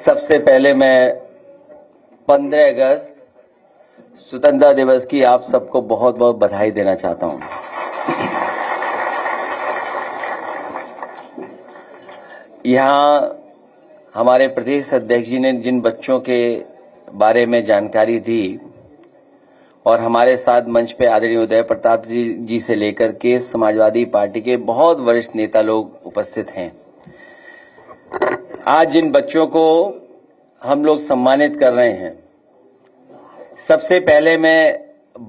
सबसे पहले मैं 15 अगस्त स्वतंत्रता दिवस की आप सबको बहुत बहुत बधाई देना चाहता हूं। यहां हमारे प्रदेश अध्यक्ष जी ने जिन बच्चों के बारे में जानकारी दी और हमारे साथ मंच पे आदरणीय उदय प्रताप जी से लेकर के समाजवादी पार्टी के बहुत वरिष्ठ नेता लोग उपस्थित हैं। आज जिन बच्चों को हम लोग सम्मानित कर रहे हैं, सबसे पहले मैं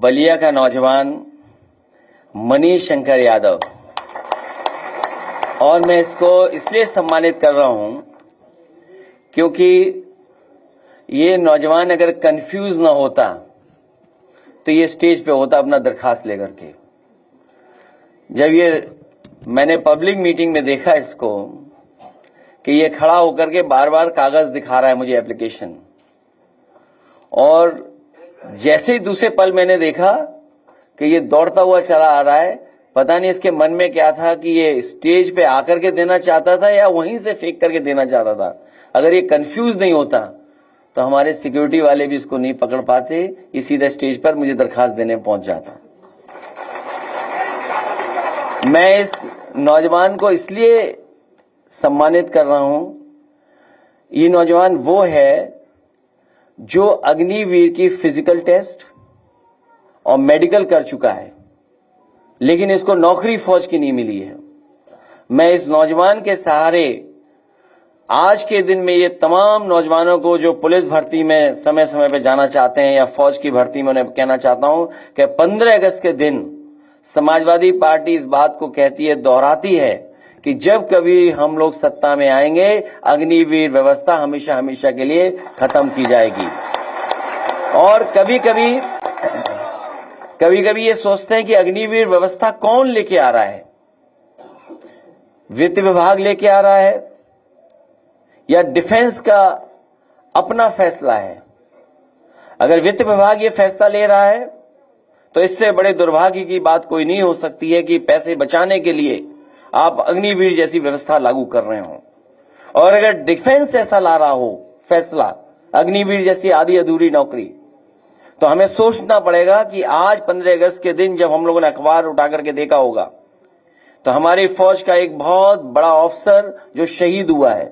बलिया का नौजवान मनीष शंकर यादव, और मैं इसको इसलिए सम्मानित कर रहा हूं क्योंकि ये नौजवान अगर कंफ्यूज ना होता तो ये स्टेज पे होता अपना दरखास्त लेकर के। जब ये मैंने पब्लिक मीटिंग में देखा इसको कि ये खड़ा होकर के बार बार कागज दिखा रहा है मुझे एप्लीकेशन, और जैसे ही दूसरे पल मैंने देखा कि ये दौड़ता हुआ चला आ रहा है, पता नहीं इसके मन में क्या था कि ये स्टेज पे आकर के देना चाहता था या वहीं से फेंक करके देना चाहता था। अगर ये कंफ्यूज नहीं होता तो हमारे सिक्योरिटी वाले भी इसको नहीं पकड़ पाते, ये सीधा स्टेज पर मुझे दरखास्त देने पहुंच जाता। मैं इस नौजवान को इसलिए सम्मानित कर रहा हूं, ये नौजवान वो है जो अग्निवीर की फिजिकल टेस्ट और मेडिकल कर चुका है, लेकिन इसको नौकरी फौज की नहीं मिली है। मैं इस नौजवान के सहारे आज के दिन में ये तमाम नौजवानों को जो पुलिस भर्ती में समय समय पे जाना चाहते हैं या फौज की भर्ती में, उन्हें कहना चाहता हूं कि 15 अगस्त के दिन समाजवादी पार्टी इस बात को कहती है, दोहराती है कि जब कभी हम लोग सत्ता में आएंगे, अग्निवीर व्यवस्था हमेशा हमेशा के लिए खत्म की जाएगी। और कभी कभी ये सोचते हैं कि अग्निवीर व्यवस्था कौन लेके आ रहा है, वित्त विभाग लेके आ रहा है या डिफेंस का अपना फैसला है। अगर वित्त विभाग ये फैसला ले रहा है तो इससे बड़े दुर्भाग्य की बात कोई नहीं हो सकती है कि पैसे बचाने के लिए आप अग्निवीर जैसी व्यवस्था लागू कर रहे हो। और अगर डिफेंस ऐसा ला रहा हो फैसला, अग्निवीर जैसी आधी अधूरी नौकरी, तो हमें सोचना पड़ेगा कि आज 15 अगस्त के दिन जब हम लोगों ने अखबार उठा करके देखा होगा तो हमारी फौज का एक बहुत बड़ा ऑफिसर जो शहीद हुआ है,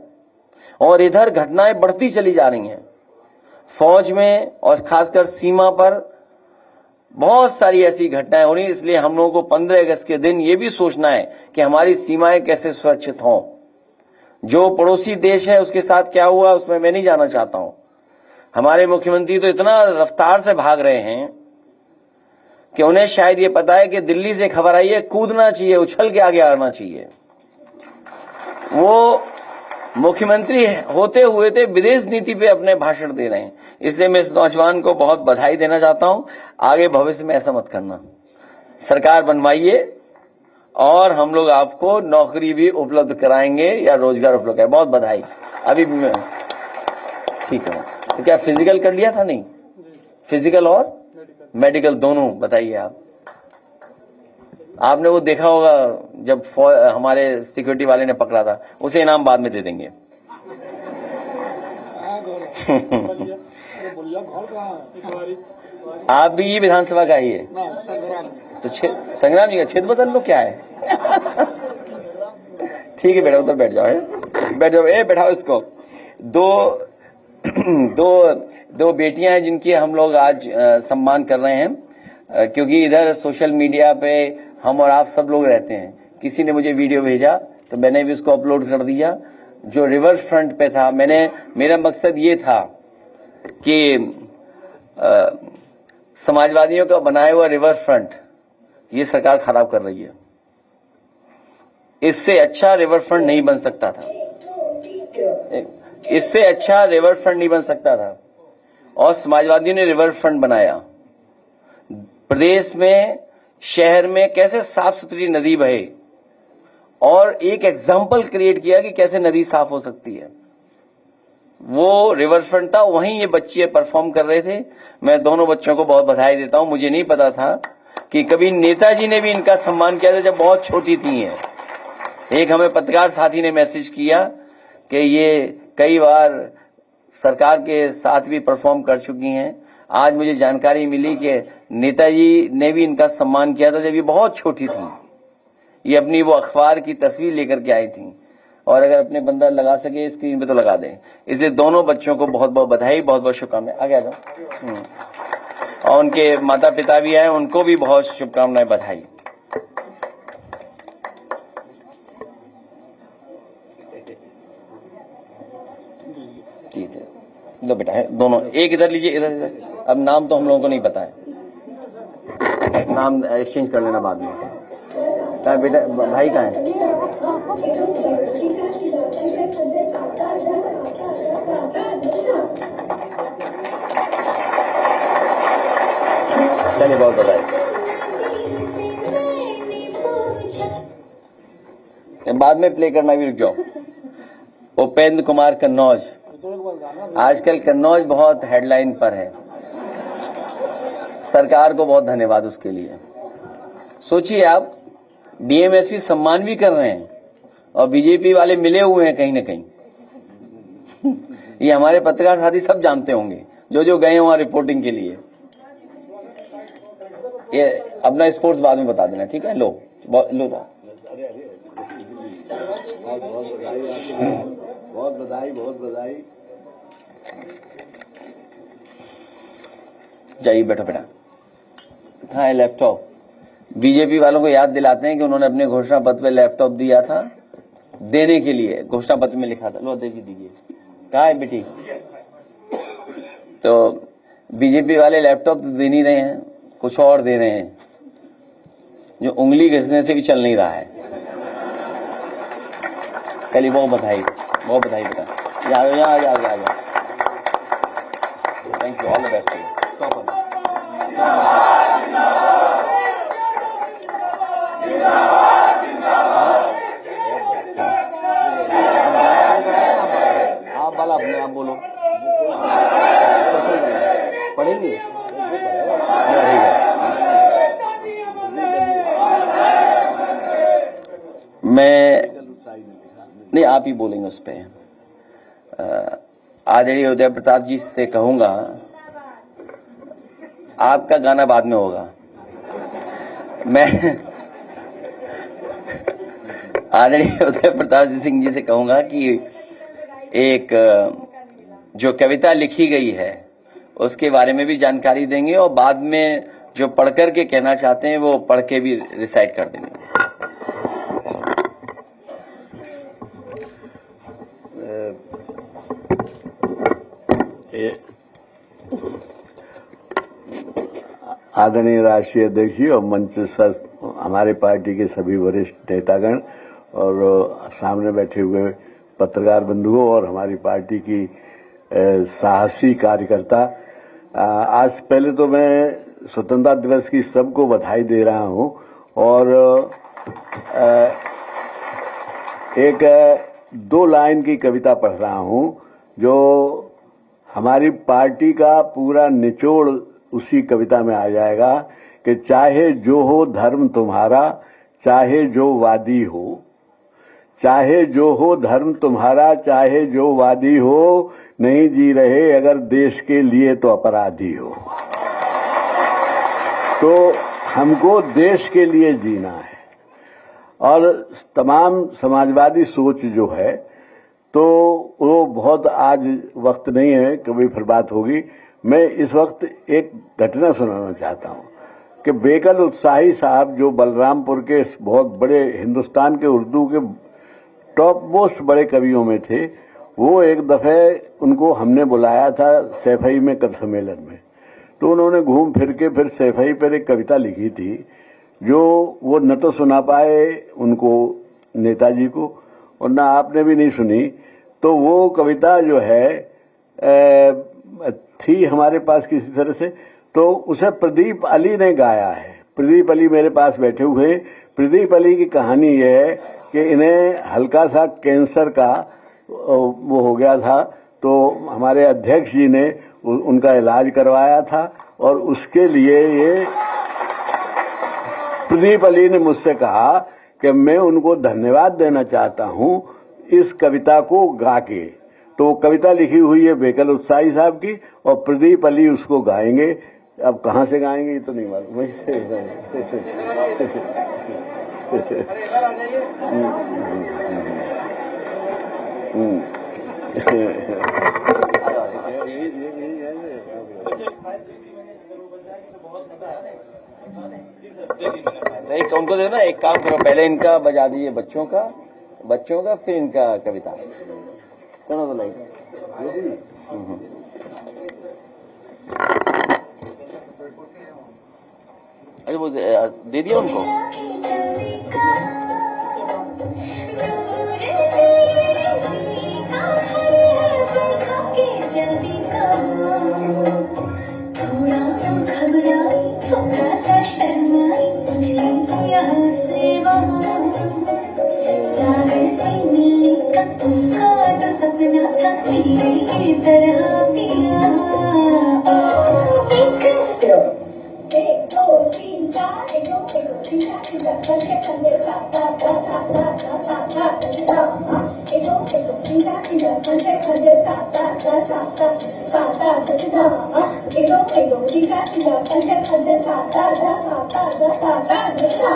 और इधर घटनाएं बढ़ती चली जा रही हैं फौज में, और खासकर सीमा पर बहुत सारी ऐसी घटनाएं हो रही। इसलिए हम लोगों को 15 अगस्त के दिन ये भी सोचना है कि हमारी सीमाएं कैसे सुरक्षित हों। जो पड़ोसी देश है उसके साथ क्या हुआ उसमें मैं नहीं जाना चाहता हूं। हमारे मुख्यमंत्री तो इतना रफ्तार से भाग रहे हैं कि उन्हें शायद ये पता है कि दिल्ली से खबर आई है, कूदना चाहिए, उछल के आगे आना चाहिए। वो मुख्यमंत्री होते हुए थे विदेश नीति पे अपने भाषण दे रहे हैं। इसलिए मैं इस नौजवान को बहुत बधाई देना चाहता हूं। आगे भविष्य में ऐसा मत करना, सरकार बनवाइए और हम लोग आपको नौकरी भी उपलब्ध कराएंगे या रोजगार उपलब्ध कराएंगे। बहुत बधाई। अभी ठीक है, तो क्या फिजिकल कर लिया था? नहीं, फिजिकल और मेडिकल दोनों। बताइए आपने वो देखा होगा जब हमारे सिक्योरिटी वाले ने पकड़ा था, उसे इनाम बाद में दे देंगे। आप भी विधानसभा का ही है तो संग्राम जी का क्षेत्र बदल लो, क्या है? ठीक है बेटा, उधर बैठ जाओ, बैठ जाओ, बैठाओ इसको। दो बेटियां हैं जिनकी हम लोग आज सम्मान कर रहे हैं, क्योंकि इधर सोशल मीडिया पे हम और आप सब लोग रहते हैं। किसी ने मुझे वीडियो भेजा तो मैंने भी उसको अपलोड कर दिया, जो रिवर फ्रंट पे था। मेरा मकसद ये था कि समाजवादियों का बनाया हुआ रिवर फ्रंट ये सरकार खराब कर रही है। इससे अच्छा रिवर फ्रंट नहीं बन सकता था, इससे अच्छा रिवर फ्रंट नहीं बन सकता था। और समाजवादियों ने रिवर फ्रंट बनाया। प्रदेश में, शहर में कैसे साफ सुथरी नदी बहे, और एक एग्जाम्पल क्रिएट किया कि कैसे नदी साफ हो सकती है। वो रिवर फ्रंट था, वहीं ये बच्चे परफॉर्म कर रहे थे। मैं दोनों बच्चों को बहुत बधाई देता हूं। मुझे नहीं पता था कि कभी नेताजी ने भी इनका सम्मान किया था जब बहुत छोटी थी। एक हमें पत्रकार साथी ने मैसेज किया कि ये कई बार सरकार के साथ भी परफॉर्म कर चुकी हैं। आज मुझे जानकारी मिली कि नेताजी ने भी इनका सम्मान किया था जब ये बहुत छोटी थी। ये अपनी वो अखबार की तस्वीर लेकर के आई थी, और अगर अपने बंदा लगा सके स्क्रीन पे तो लगा दें। इसलिए दोनों बच्चों को बहुत बहुत बधाई, बहुत बहुत शुभकामनाएं। आगे आ जाओ। और उनके माता पिता भी आए, उनको भी बहुत शुभकामनाएं, बधाई। ठीक है, लो बेटा है दोनों, एक इधर लीजिए, इधर इधर। अब नाम तो हम लोगों को नहीं पता है, नाम एक्सचेंज कर लेना बाद में। कहाँ बेटा, भाई कहाँ है? चलिए, बहुत बधाई। बाद में प्ले करना भी, रुक जाओ। उपेंद्र कुमार कन्नौज, आजकल कन्नौज बहुत हेडलाइन पर है। सरकार को बहुत धन्यवाद उसके लिए। सोचिए आप, डीएमएसपी सम्मान भी कर रहे हैं और बीजेपी वाले मिले हुए हैं कहीं ना कहीं। ये हमारे पत्रकार साथी सब जानते होंगे, जो जो गए वहां रिपोर्टिंग के लिए। ये अपना स्पोर्ट्स बाद में बता देना, ठीक है? लो लो, बहुत बधाई, बहुत बधाई। जाइए, बैठो बेटा। हाँ, लैपटॉप बीजेपी वालों को याद दिलाते हैं कि उन्होंने अपने घोषणा पत्र में लैपटॉप दिया था, देने के लिए घोषणा पत्र में लिखा था। लो दीजिए। कहाँ है बेटी? तो बीजेपी वाले लैपटॉप तो दे नहीं रहे हैं, कुछ और दे रहे हैं जो उंगली घिसने से भी चल नहीं रहा है। चलिए, बहुत बधाई, बहुत बधाई बेटा। यहाँ thank you, all the best. आप वाला अपने आप बोलो, पढ़ेंगे? मैं नहीं, आप ही बोलेंगे उस पे। आदरणीय उदय प्रताप जी से कहूंगा, आपका गाना बाद में होगा। मैं आदरणीय उदय प्रताप सिंह जी से कहूंगा कि एक जो कविता लिखी गई है उसके बारे में भी जानकारी देंगे, और बाद में जो पढ़ करके कहना चाहते हैं वो पढ़ के भी रिसाइट कर देंगे। आदरणीय राष्ट्रीय अध्यक्ष जी और मंच हमारे पार्टी के सभी वरिष्ठ नेतागण और सामने बैठे हुए पत्रकार बंधुओं और हमारी पार्टी की साहसी कार्यकर्ता, आज पहले तो मैं स्वतंत्रता दिवस की सबको बधाई दे रहा हूं और एक 2 लाइन की कविता पढ़ रहा हूं जो हमारी पार्टी का पूरा निचोड़ उसी कविता में आ जाएगा कि चाहे जो हो धर्म तुम्हारा, चाहे जो वादी हो, चाहे जो हो धर्म तुम्हारा, चाहे जो वादी हो, नहीं जी रहे अगर देश के लिए तो अपराधी हो। तो हमको देश के लिए जीना है और तमाम समाजवादी सोच जो है तो वो बहुत आज वक्त नहीं है, कभी फिर बात होगी। मैं इस वक्त एक घटना सुनाना चाहता हूं कि बेकल उत्साही साहब जो बलरामपुर के बहुत बड़े हिंदुस्तान के उर्दू के टॉप मोस्ट बड़े कवियों में थे, वो एक दफे उनको हमने बुलाया था सैफई में कवि सम्मेलन में। तो उन्होंने घूम फिर के फिर सैफई पर एक कविता लिखी थी जो वो न तो सुना पाए उनको नेताजी को और ना आपने भी नहीं सुनी। तो वो कविता जो है थी हमारे पास किसी तरह से, तो उसे प्रदीप अली ने गाया है। प्रदीप अली मेरे पास बैठे हुए। प्रदीप अली की कहानी ये है कि इन्हें हल्का सा कैंसर का वो हो गया था, तो हमारे अध्यक्ष जी ने उनका इलाज करवाया था और उसके लिए ये प्रदीप अली ने मुझसे कहा कि मैं उनको धन्यवाद देना चाहता हूं इस कविता को गा के। तो वो कविता लिखी हुई है बेकल उत्साही साहब की, और प्रदीप अली उसको गाएंगे। अब कहाँ से गाएंगे ये तो नहीं मालूम। एक उनको दे ना, एक काम करो, पहले इनका बजा दीजिए बच्चों का फिर इनका कविता। चलो तो लाइक अरे वो दे दिया उनको। थोड़ा सा शर्माई यहाँ से वहाँ, सागर से मिलने का उसका तो सपना था, मेरी तरह पिया। एक दो तीन चार, एक दो तीन चार, करके कंधे साता ता ता ता ता ता ता ता, एक दो तीन चार, करके कंधे साता ता ता ता ता ता ता, एक दो तीन चार, करके कंधे साता ता ता ता ता ता ता।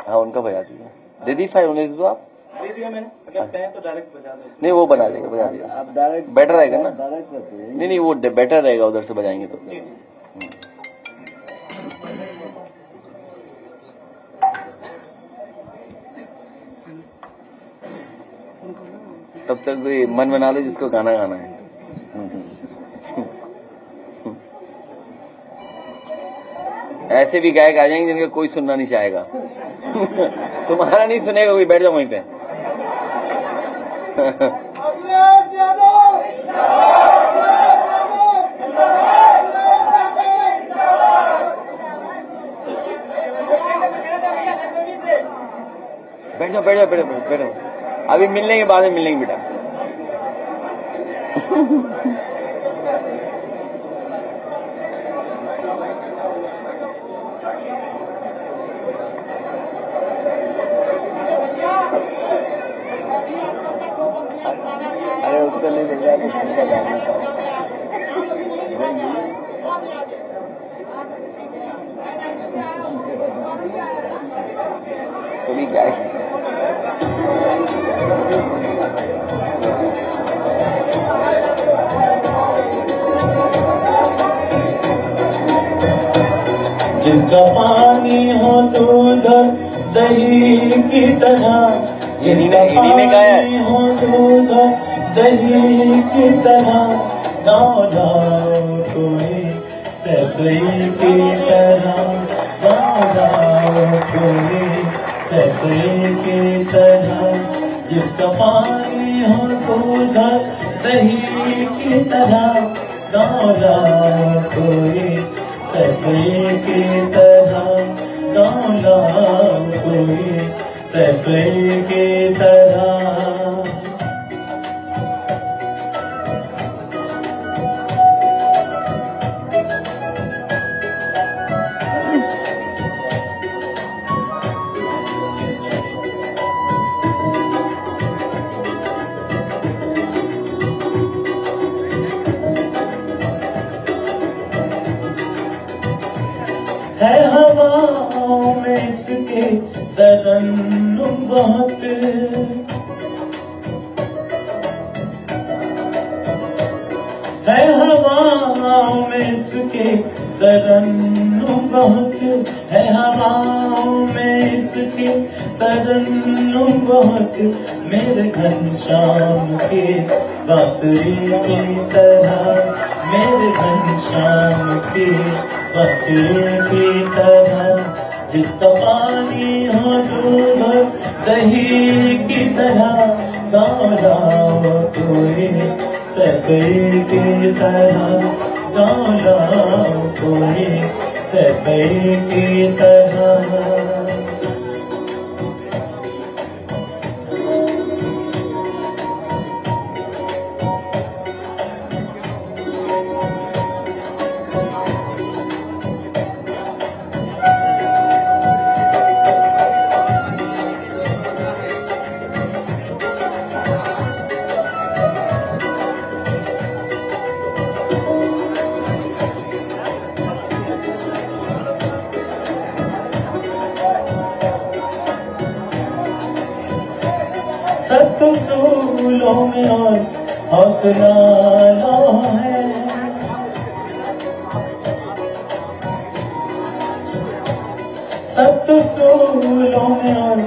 हाँ उनका बजा दीजिए। दे दी फाइल उन्हें दो आप। दे दिया मैंने, अगर कहें तो डायरेक्ट बजा दो। नहीं वो बजा देगा आप डायरेक्ट बेटर रहेगा ना। डायरेक्ट करते हैं। नहीं वो बेटर रहेगा, उधर से बजाएंगे तो। तब तक कोई मन बना लो जिसको गाना गाना है। ऐसे भी गायक आ जाएंगे जिनका कोई सुनना नहीं चाहेगा। तुम्हारा नहीं सुनेगा कोई, बैठ जाओ वहीं पे। बैठ जाओ। अभी मिल लेंगे, बाद में मिल लेंगे बेटा। अरे उससे नहीं मिल रहा तो भी क्या है। जिसका पानी हो दूध दही की तरह, जिसका पानी हो दूध दही की तरह, गाँव गाँव कोई सफाई की तरह, गाँव गाँव कोई सफाई की तरह। जिसका पानी हो दूध दही की तरह, गाँव गाँव कोई सफाई की तरह, गाँव गाँव कोई सफाई की तरह। है हवाओं में इसके तरन्नुम बहुत, है हवाओं में इसके तरन्नुम बहुत, है हवाओं में इसके तरन्नुम बहुत। मेरे घनश्याम के बांसुरी की तरह, मेरे घनश्याम के बांसुरी की तरह। जिसका पानी हो दूध दही की तरह, गाँव गाँव कोई सफाई की तरह, गाँव गाँव कोई सफाई की तरह। सूलों में और हौसला लो है। सख्त सूलों में और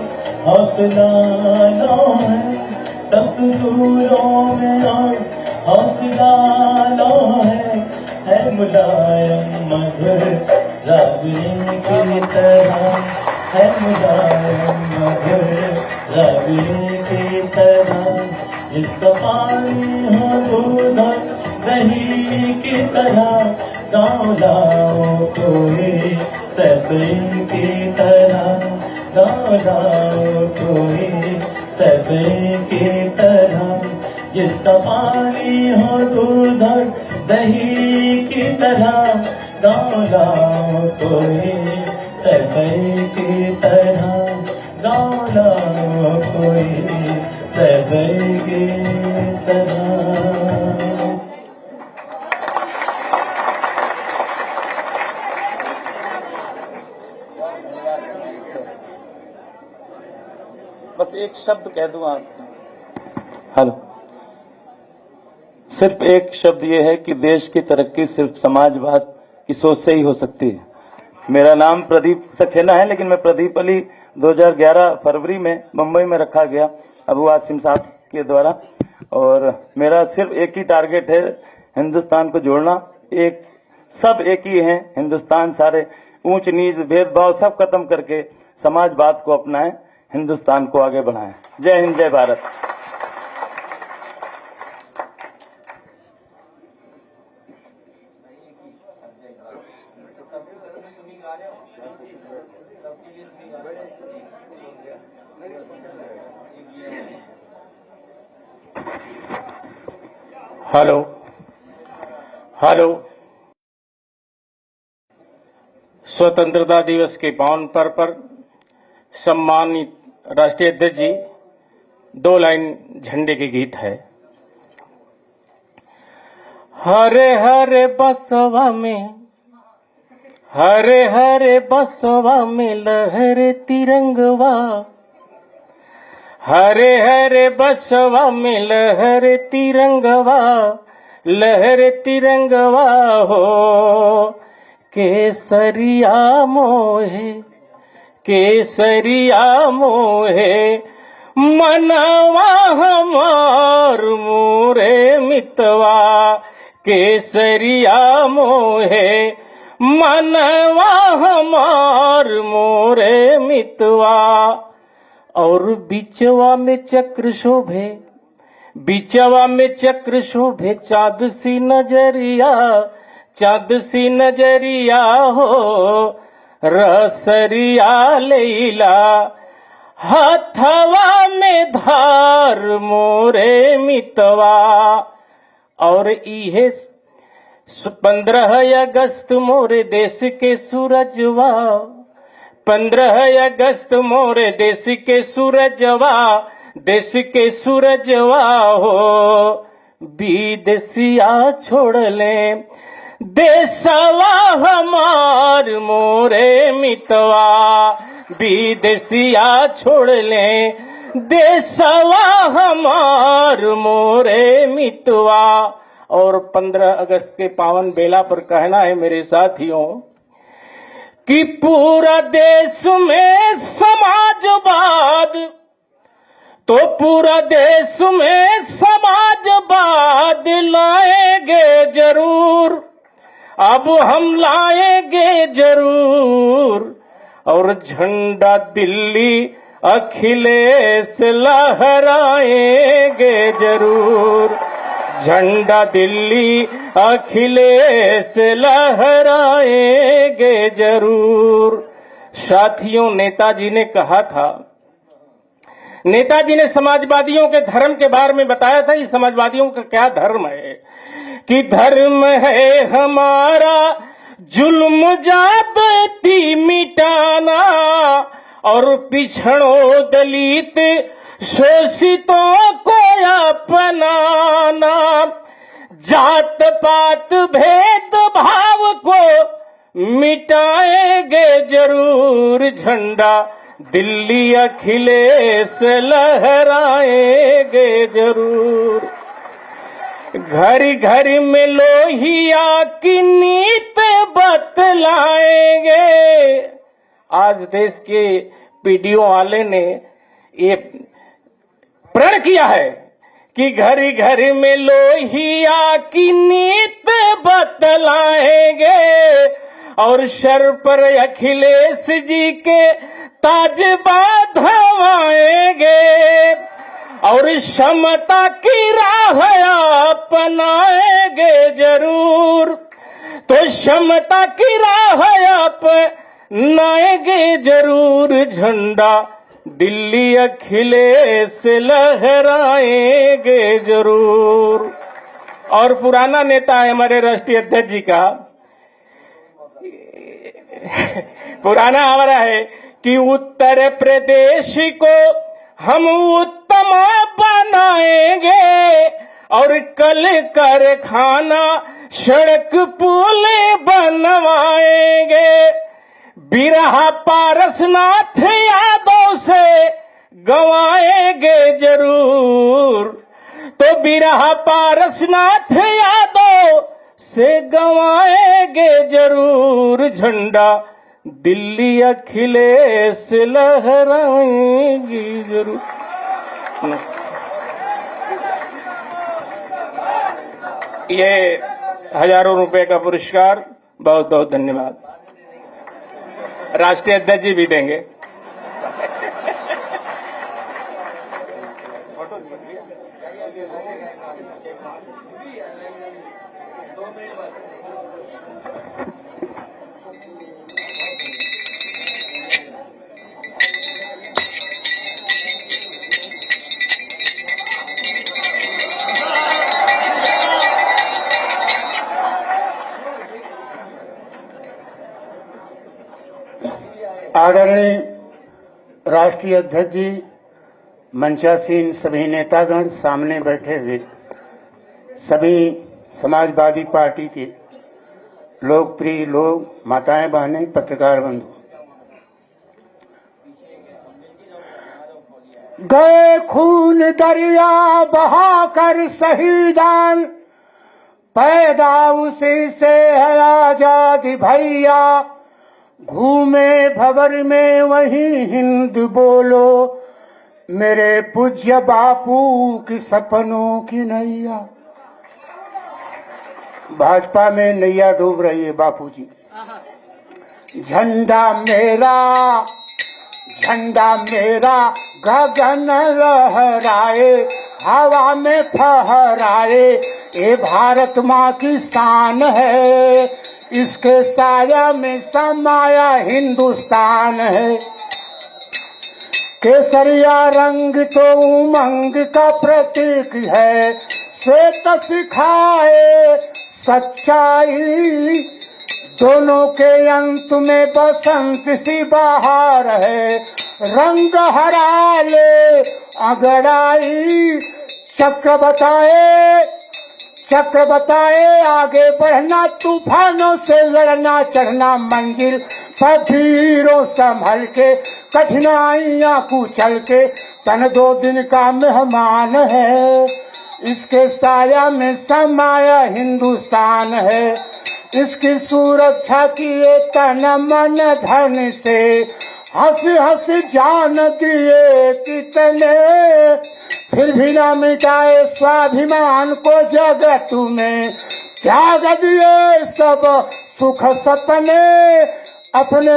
हौसला लो है, सख्त सूलों में और हौसला लो है मुलायम मधुर रागनी की तरह, है मुलायम मधुर रागनी की तरह, जिसका पानी हो दूध दही की तरह, गाँव लाओ कोई सफेद की तरह, गाँव लाओ कोई सफेद की तरह, जिसका पानी हो दूध दही की तरह, गाँव लाओ कोई सफेद की तरह, गाँव लाओ कोई सफेद की तरह। बस एक शब्द कह दूं आपको, हेलो, सिर्फ एक शब्द ये है कि देश की तरक्की सिर्फ समाजवाद की सोच से ही हो सकती है। मेरा नाम प्रदीप सक्सेना है, लेकिन मैं प्रदीप अली 2011 फरवरी में मुंबई में रखा गया अबू आसिम साहब के द्वारा, और मेरा सिर्फ एक ही टारगेट है, हिंदुस्तान को जोड़ना। एक सब एक ही हैं, हिंदुस्तान सारे ऊंच नीच भेदभाव सब खत्म करके समाजवाद को अपनाएं, हिंदुस्तान को आगे बढ़ाएं। जय हिंद, जय भारत। हेलो हेलो, स्वतंत्रता दिवस के पावन पर्व पर सम्मानित राष्ट्रीय अध्यक्ष जी, 2 लाइन झंडे के गीत है। हरे हरे बसवा में, हरे हरे बसवा में लहरे तिरंगवा, हरे हरे बसवा में लहरे तिरंगवा, लहरे तिरंगवा हो, केसरिया मोहे, केसरिया मोहे, मनवा हमार मोरे मितवा, केसरिया मोहे, मनवा हमार मोरे मितवा। और बिचवा में चक्र शोभे, बिचवा में चक्र शोभे, चाँद सी नजरिया, चाँद सी नजरिया हो, रसरिया लैला, हथवा में धार मोरे मितवा। और इहे 15 अगस्त मोरे देश के सूरजवा, 15 अगस्त मोरे देश के सूरजवा, देश के सूरजवा हो, विदेशिया छोड़ ले देशवा हमार मोरे मितवा, विदेशिया छोड़ ले देशवा हमार मोरे मितवा। और 15 अगस्त के पावन बेला पर कहना है मेरे साथियों कि पूरा देश में समाजवाद, तो पूरा देश में समाजवाद लाएंगे जरूर, अब हम लाएंगे जरूर। और झंडा दिल्ली अखिलेश लहराएंगे जरूर, झंडा दिल्ली अखिलेश लहराएंगे जरूर। साथियों, नेताजी ने कहा था, नेताजी ने समाजवादियों के धर्म के बारे में बताया था, ये समाजवादियों का क्या धर्म है, कि धर्म है हमारा जुल्म जाति मिटाना, और पिछड़ों दलित शोषितों को अपनाना, जात पात भेद भाव को मिटाएंगे जरूर, झंडा दिल्ली अखिलेश लहराएंगे जरूर। घड़ी घड़ी में लोहिया की नीत बतलाएंगे। आज देश के पीडीओ वाले ने ये प्रण किया है कि घड़ी घड़ी में लोहिया की नीत बतलाएंगे और सर पर अखिलेश जी के ताज बांधवाएंगे और क्षमता की राह अपनाएंगे जरूर। तो क्षमता की राह अपनाएंगे जरूर। झंडा दिल्ली अखिलेश लहराएंगे जरूर। और पुराना नेता है हमारे राष्ट्रीय अध्यक्ष जी का पुराना हमारा है कि उत्तर प्रदेश को हम उत्तम बनाएंगे और कल कारखाना सड़क पुल बनवाएंगे। बिरहा पारसनाथ यादव से गवाएंगे जरूर। तो बिरहा पारसनाथ यादव से गवाएंगे जरूर। झंडा दिल्ली अखिलेश लहराएंगे जरूर। ये हजारों रुपए का पुरस्कार बहुत बहुत धन्यवाद। राष्ट्रीय अध्यक्ष जी भी देंगे। आदरणीय राष्ट्रीय अध्यक्ष जी, मंचासीन सभी नेतागण, सामने बैठे हुए सभी समाजवादी पार्टी के लोकप्रिय लोग, माताएं बहनें, पत्रकार बंधु, गए खून दरिया बहाकर शहीदान, पैदा उसी से है आजादी भैया, घूमे भंवर में वही हिंद बोलो, मेरे पूज्य बापू की सपनों की नैया। भाजपा में नैया डूब रही है बापू जी। झंडा मेरा गगन लहराए, हवा में फहराए, ये भारत माँ की शान है, इसके साया में समाया हिंदुस्तान है। केसरिया रंग तो उमंग का प्रतीक है, श्वेत सिखाए सच्चाई, दोनों के अंत में बसंत सी बहार है, रंग हरा ले अगड़ाई, चक्र बताए आगे बढ़ना, तूफानों से लड़ना, चढ़ना मंजिल पर धीरों संभल के, कठिनाइयां कुचल के, तन 2 दिन का मेहमान है, इसके साया में समाया हिंदुस्तान है, इसकी सुरक्षा किए तन मन धन से, हंसी हंसी जान दिए कितने, फिर भी न मिटाए स्वाभिमान को जगत में, त्याग दिए सब सुख सपने, अपने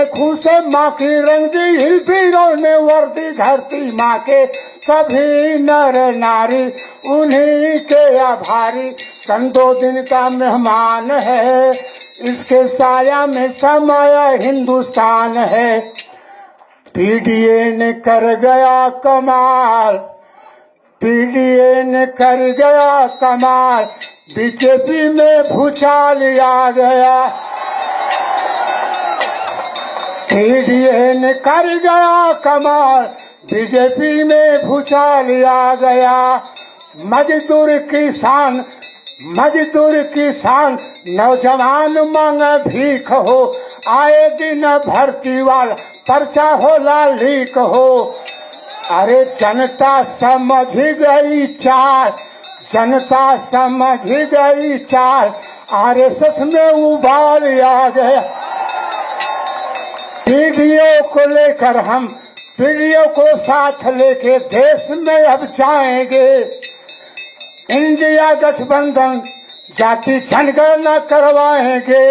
खून से माँ की रंग दी वीरों ने वर्दी, धरती माँ के सभी नर नारी उन्हीं के आभारी, तन 2 दिन का मेहमान है, इसके साया में समाया हिंदुस्तान है। पीडीए ने कर गया कमाल, बीजेपी में भूचाल आ गया, पीडीए ने कर गया कमाल, बीजेपी में भूचाल आ गया, मजदूर किसान नौजवान मांग भीख हो, आए दिन भर्ती वाला पर्चा होला लीक हो। अरे जनता समझ गई चाल, जनता समझ गई चाल, आरएसएस में उबाल आ गया। पीडीओ को लेकर हम पीडीओ को साथ लेके देश में अब जाएंगे। इंडिया गठबंधन जाति जनगणना करवाएंगे।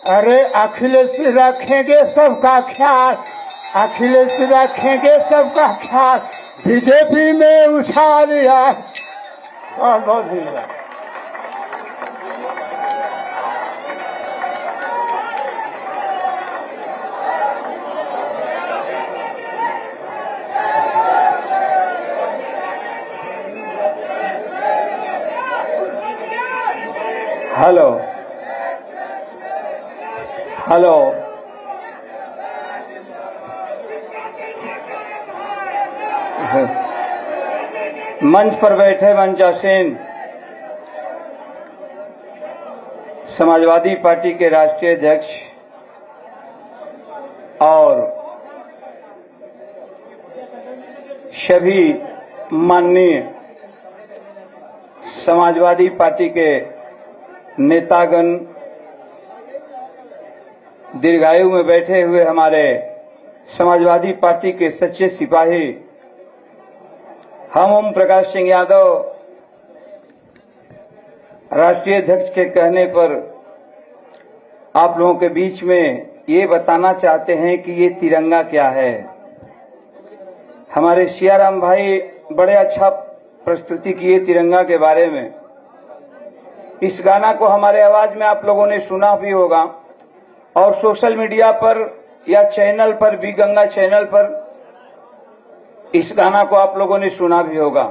अरे अखिलेश रखेंगे सबका ख्याल, अखिलेश रखेंगे सबका ख्याल, बीजेपी में उछाल आए। बहुत बहुत धन्यवाद। हेलो हेलो, मंच पर बैठे मंचासीन समाजवादी पार्टी के राष्ट्रीय अध्यक्ष और सभी माननीय समाजवादी पार्टी के नेतागण, दीर्घायु में बैठे हुए हमारे समाजवादी पार्टी के सच्चे सिपाही, हम ओम प्रकाश सिंह यादव राष्ट्रीय अध्यक्ष के कहने पर आप लोगों के बीच में ये बताना चाहते हैं कि ये तिरंगा क्या है। हमारे सियाराम भाई बड़े अच्छा प्रस्तुति किए तिरंगा के बारे में। इस गाना को हमारे आवाज में आप लोगों ने सुना भी होगा और सोशल मीडिया पर या चैनल पर भी, गंगा चैनल पर इस गाना को आप लोगों ने सुना भी होगा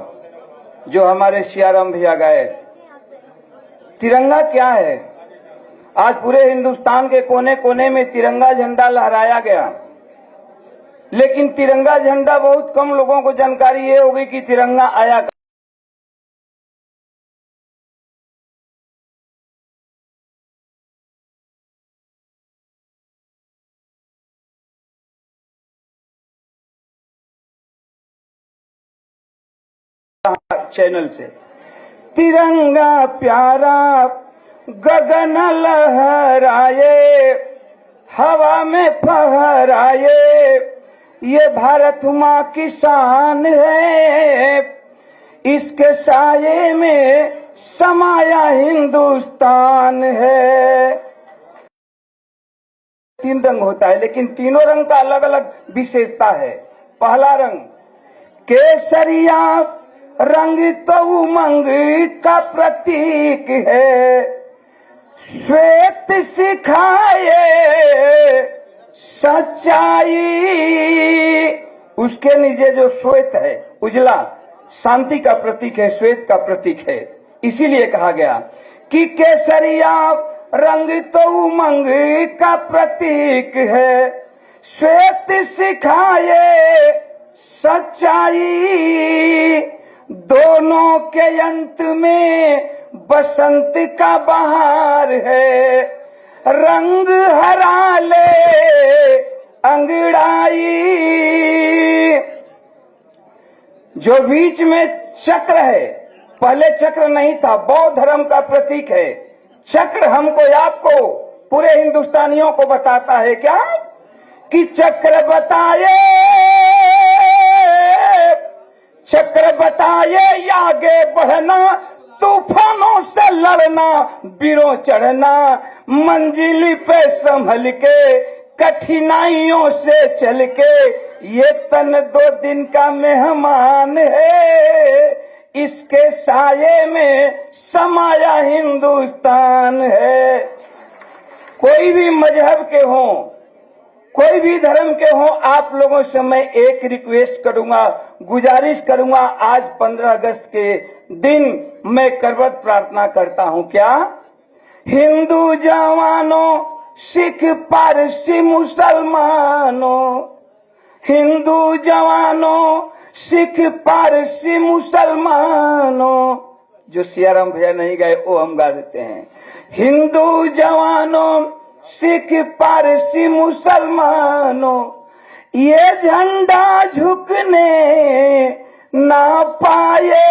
जो हमारे सियाराम भैया गाए। तिरंगा क्या है? आज पूरे हिंदुस्तान के कोने कोने में तिरंगा झंडा लहराया गया, लेकिन तिरंगा झंडा बहुत कम लोगों को जानकारी ये होगी कि तिरंगा आया चैनल से। तिरंगा प्यारा गगन लहराए, हवा में फहराए, ये भारत माँ की शान है, इसके साये में समाया हिंदुस्तान है। तीन रंग होता है, लेकिन तीनों रंग का अलग अलग विशेषता है। पहला रंग केसरिया रंग तो उमंग का प्रतीक है, श्वेत सिखाए सच्चाई, उसके नीचे जो श्वेत है उजला शांति का प्रतीक है, श्वेत का प्रतीक है। इसीलिए कहा गया कि केसरिया रंग तो उमंग का प्रतीक है, श्वेत सिखाए सच्चाई, दोनों के अंत में बसंत का बहार है, रंग हरा ले अंगड़ाई। जो बीच में चक्र है, पहले चक्र नहीं था, बौद्ध धर्म का प्रतीक है। चक्र हमको आपको पूरे हिंदुस्तानियों को बताता है क्या कि चक्र बताए, चक्र बताए आगे बढ़ना, तूफानों से लड़ना, बिरों चढ़ना, मंजिल पे संभल के, कठिनाइयों से चल के, ये तन 2 दिन का मेहमान है, इसके साये में समाया हिंदुस्तान है। कोई भी मजहब के हों, कोई भी धर्म के हों, आप लोगों से मैं एक रिक्वेस्ट करूंगा, गुजारिश करूंगा। आज 15 अगस्त के दिन मैं करबद्ध प्रार्थना करता हूं। क्या? हिंदू जवानों, सिख पारसी मुसलमानों, हिंदू जवानों, सिख पारसी मुसलमानों, जो सियाराम भैया नहीं गाए वो हम गा देते हैं। हिंदू जवानों, सिख पारसी मुसलमानों ये झंडा झुकने ना पाए।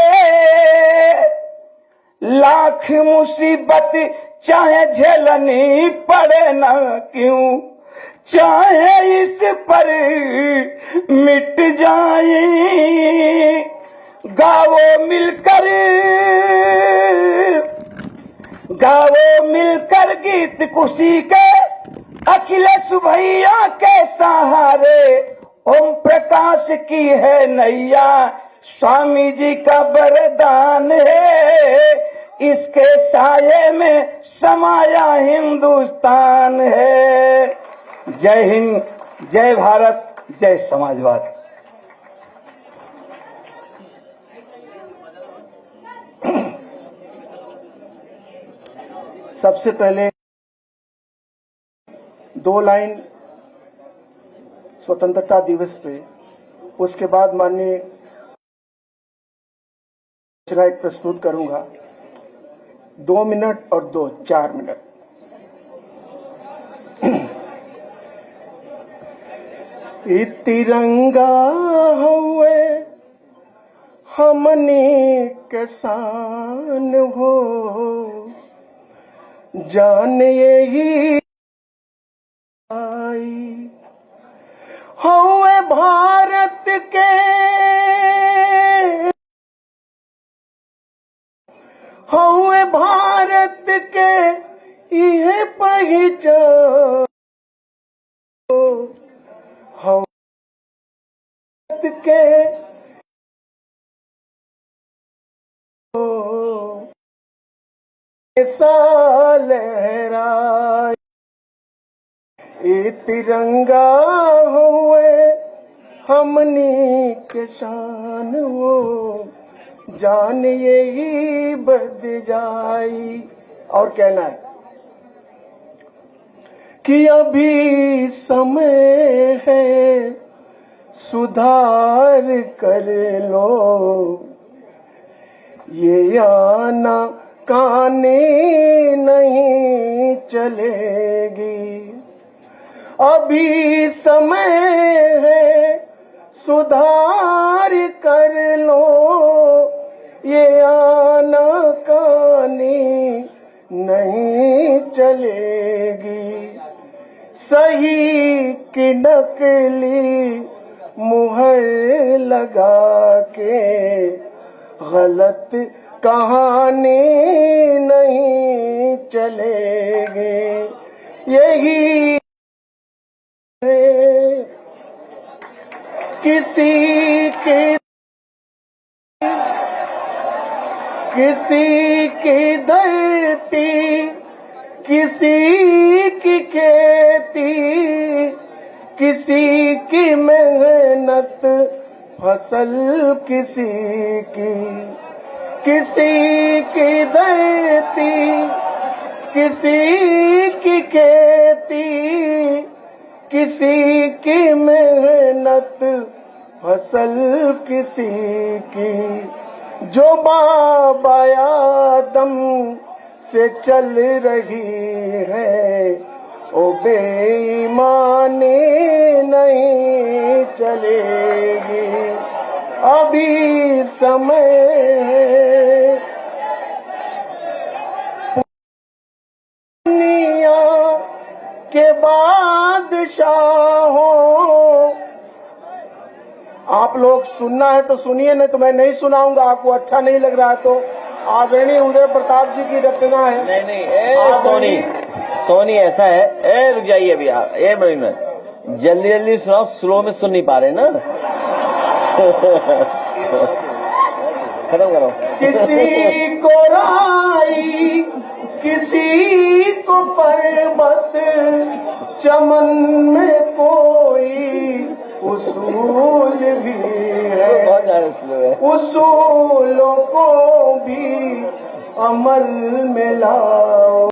लाख मुसीबत चाहे झेलनी पड़े ना क्यों, चाहे इस पर मिट जाए। गाओ मिलकर गीत खुशी के अखिलेश भैया के सहारे। ओम प्रकाश की है नैया, स्वामी जी का वरदान है। इसके साये में समाया हिंदुस्तान है। जय हिंद, जय भारत, जय समाजवाद। सबसे पहले 2 लाइन स्वतंत्रता दिवस पे, उसके बाद माननीय एक प्रस्तुत करूंगा। 2 मिनट और 4 मिनट। ई तिरंगा हुए हमनी के शान हो, जान यही आई हुए भारत के, हुए भारत के यह पहचान, भारत के लहराए। ये तिरंगा हुए हमनी के शान हो, जान यही बद जाई। और कहना है कि अभी समय है सुधार कर लो, ये आना काने नहीं चलेगी। अभी समय है सुधार कर लो, ये आना काने नहीं चलेगी। सही की नकली मुहर लगा के गलत कहानी नहीं चलेगी। यही किसी की धरती, किसी की खेती, किसी की मेहनत फसल किसी की धरती, किसी की खेती, किसी की मेहनत फसल किसी की। जो बाबा आदम से चल रही है, ओ बेईमानी नहीं चलेगी। अभी समय है दुनिया के बादशाहों। आप लोग सुनना है तो सुनिए, नहीं तो मैं नहीं सुनाऊंगा। आपको अच्छा नहीं लग रहा है तो आदरणीय उदय प्रताप जी की रचना है। नहीं, सोनी ऐसा है। रुक जाइए अभी आप, मिनट जल्दी जल्दी सुनाओ, स्लो में सुन नहीं पा रहे ना। खत्म करो। किसी को राई, किसी को पर्वत, चमन में कोई उसूल भी है। बहुत ज्यादा स्लो है। उसूलों को भी अमल में लाओ।